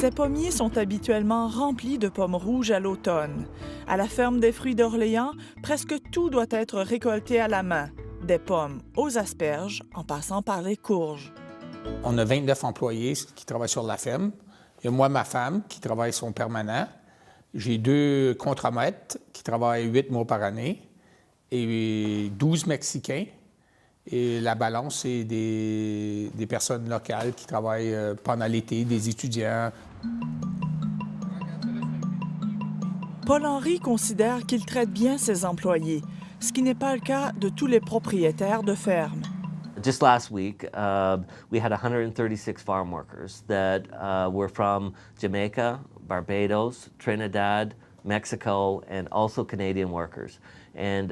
Ces pommiers sont habituellement remplis de pommes rouges à l'automne. À la ferme des fruits d'Orléans, presque tout doit être récolté à la main, des pommes aux asperges en passant par les courges. On a 29 employés qui travaillent sur la ferme. Il y a moi, ma femme, qui travaille son permanent. J'ai 2 contremaîtres qui travaillent 8 mois par année et 12 Mexicains. Et la balance, c'est des personnes locales qui travaillent pendant l'été, des étudiants. Paul-Henri considère qu'il traite bien ses employés, ce qui n'est pas le cas de tous les propriétaires de fermes. Just last week, we had 136 farm workers that were from Jamaica, Barbados, Trinidad, Mexico, and also Canadian workers. And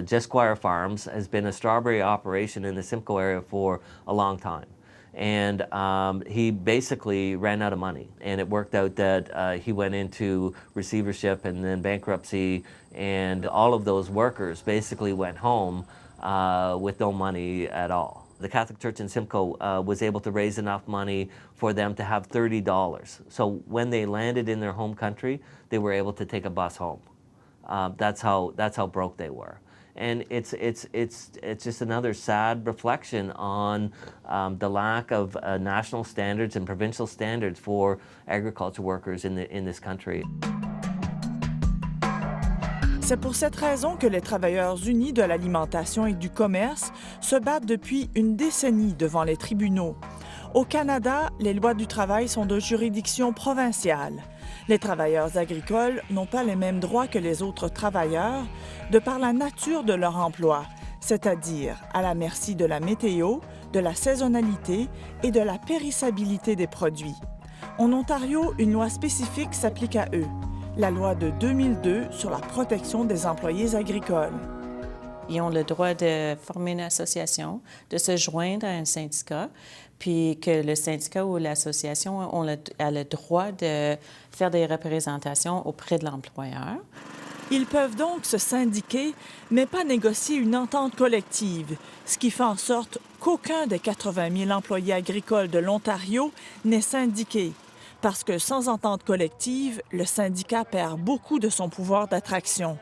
Jesquire Farms has been a strawberry operation in the Simcoe area for a long time. And he basically ran out of money. And it worked out that he went into receivership and then bankruptcy, and all of those workers basically went home with no money at all. The Catholic Church in Simcoe was able to raise enough money for them to have $30. So when they landed in their home country, they were able to take a bus home. That's how broke they were. And it's just another sad reflection on the lack of national standards and provincial standards for agriculture workers in this country. C'est pour cette raison que les Travailleurs unis de l'alimentation et du commerce se battent depuis une décennie devant les tribunaux. Au Canada, les lois du travail sont de juridiction provinciale. Les travailleurs agricoles n'ont pas les mêmes droits que les autres travailleurs de par la nature de leur emploi, c'est-à-dire à la merci de la météo, de la saisonnalité et de la périssabilité des produits. En Ontario, une loi spécifique s'applique à eux, la loi de 2002 sur la protection des employés agricoles. Ils ont le droit de former une association, de se joindre à un syndicat, puis que le syndicat ou l'association a le droit de faire des représentations auprès de l'employeur. Ils peuvent donc se syndiquer, mais pas négocier une entente collective, ce qui fait en sorte qu'aucun des 80 000 employés agricoles de l'Ontario n'est syndiqué. Parce que sans entente collective, le syndicat perd beaucoup de son pouvoir d'attraction.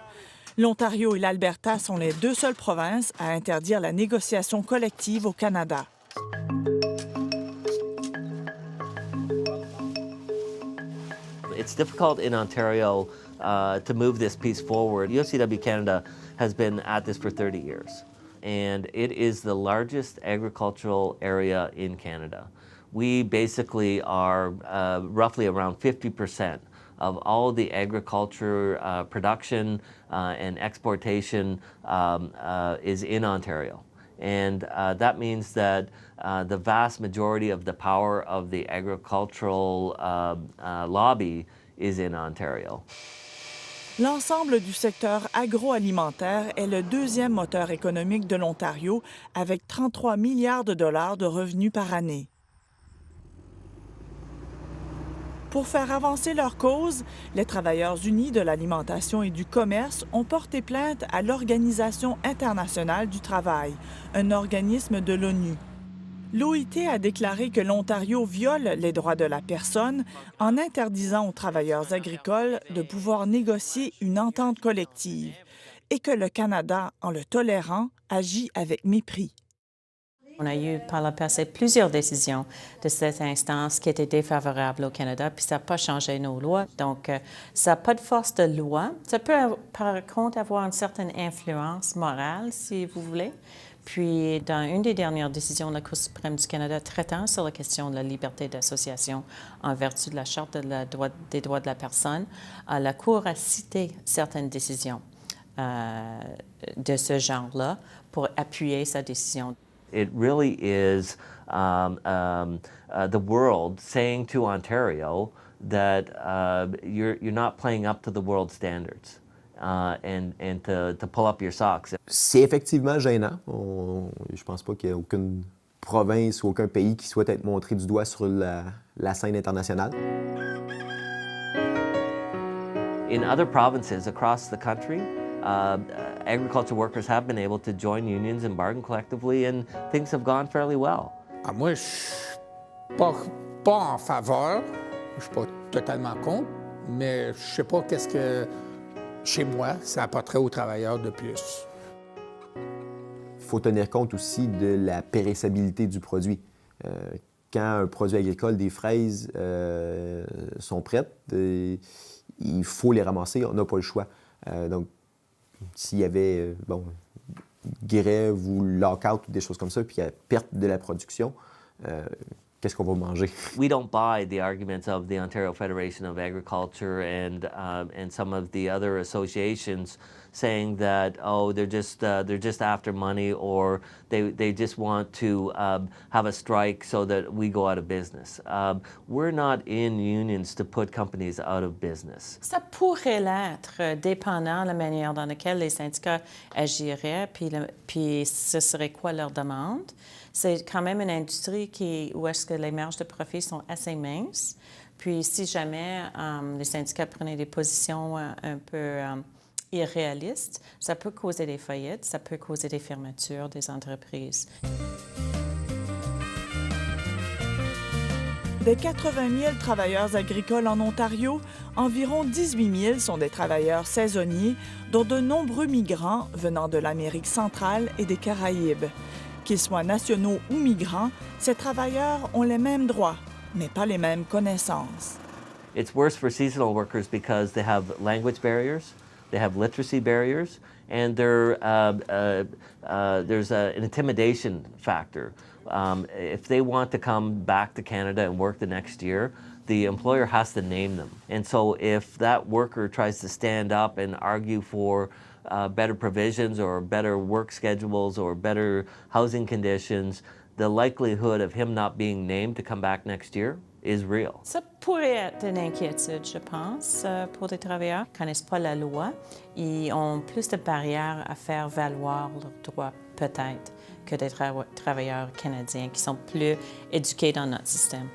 L'Ontario et l'Alberta sont les 2 seules provinces à interdire la négociation collective au Canada. It's difficult in Ontario to move this piece forward. UFCW Canada has been at this for 30 years, and it is the largest agricultural area in Canada. We basically are roughly around 50% of all the agriculture production and exportation is in Ontario. And that means that the vast majority of the power of the agricultural lobby is in Ontario. L'ensemble du secteur agroalimentaire est le 2e moteur économique de l'Ontario, avec 33 milliards de dollars de revenus par année. Pour faire avancer leur cause, les Travailleurs unis de l'alimentation et du commerce ont porté plainte à l'Organisation internationale du travail, un organisme de l'ONU. L'OIT a déclaré que l'Ontario viole les droits de la personne en interdisant aux travailleurs agricoles de pouvoir négocier une entente collective et que le Canada, en le tolérant, agit avec mépris. On a eu par le passé plusieurs décisions de cette instance qui étaient défavorables au Canada, puis ça n'a pas changé nos lois. Donc, ça n'a pas de force de loi. Ça peut, par contre, avoir une certaine influence morale, si vous voulez. Puis, dans une des dernières décisions de la Cour suprême du Canada traitant sur la question de la liberté d'association en vertu de la Charte des droits de la personne, la Cour a cité certaines décisions de ce genre-là pour appuyer sa décision. It really is the world saying to Ontario that you're not playing up to the world standards and to pull up your socks. C'est effectivement gênant. Je pense pas qu'il y ait aucune province ou aucun pays qui souhaite être montré du doigt sur la scène internationale. In other provinces across the country, agriculture workers have been able to join unions and bargain collectively, and things have gone fairly well. Moi, je suis pas en faveur Je suis pas totalement contre, mais je sais pas qu'est-ce que, chez moi, ça apporterait aux travailleurs de plus. Il faut tenir compte aussi de la périssabilité du produit. Quand un produit agricole, des fraises, sont prêtes, il faut les ramasser, on n'a pas le choix. Donc, s'il y avait grève ou lockout ou des choses comme ça, puis il y a perte de la production, qu'est-ce qu'on va manger? We don't buy the arguments of the Ontario Federation of Agriculture and some of the other associations saying that, oh, they're just after money, or they just want to have a strike so that we go out of business. We're not in unions to put companies out of business. Ça pourrait l'être, dépendant de la manière dans laquelle les syndicats agiraient, puis ce serait quoi leur demande. C'est quand même une industrie où est-ce que les marges de profit sont assez minces. Puis si jamais les syndicats prenaient des positions un peu irréalistes, ça peut causer des faillites, ça peut causer des fermetures des entreprises. Des 80 000 travailleurs agricoles en Ontario, environ 18 000 sont des travailleurs saisonniers, dont de nombreux migrants venant de l'Amérique centrale et des Caraïbes. Qu'ils soient nationaux ou migrants, ces travailleurs ont les mêmes droits, mais pas les mêmes connaissances. It's worse for seasonal workers because they have language barriers, they have literacy barriers, and there's an intimidation factor. If they want to come back to Canada and work the next year, the employer has to name them. And so if that worker tries to stand up and argue for better provisions or better work schedules or better housing conditions, the likelihood of him not being named to come back next year is real. Ça pourrait être une inquiétude, je pense, pour des travailleurs qui ne connaissent pas la loi. Ils ont plus de barrières à faire valoir leurs droits, peut-être, que des travailleurs canadiens qui sont plus éduqués dans notre système.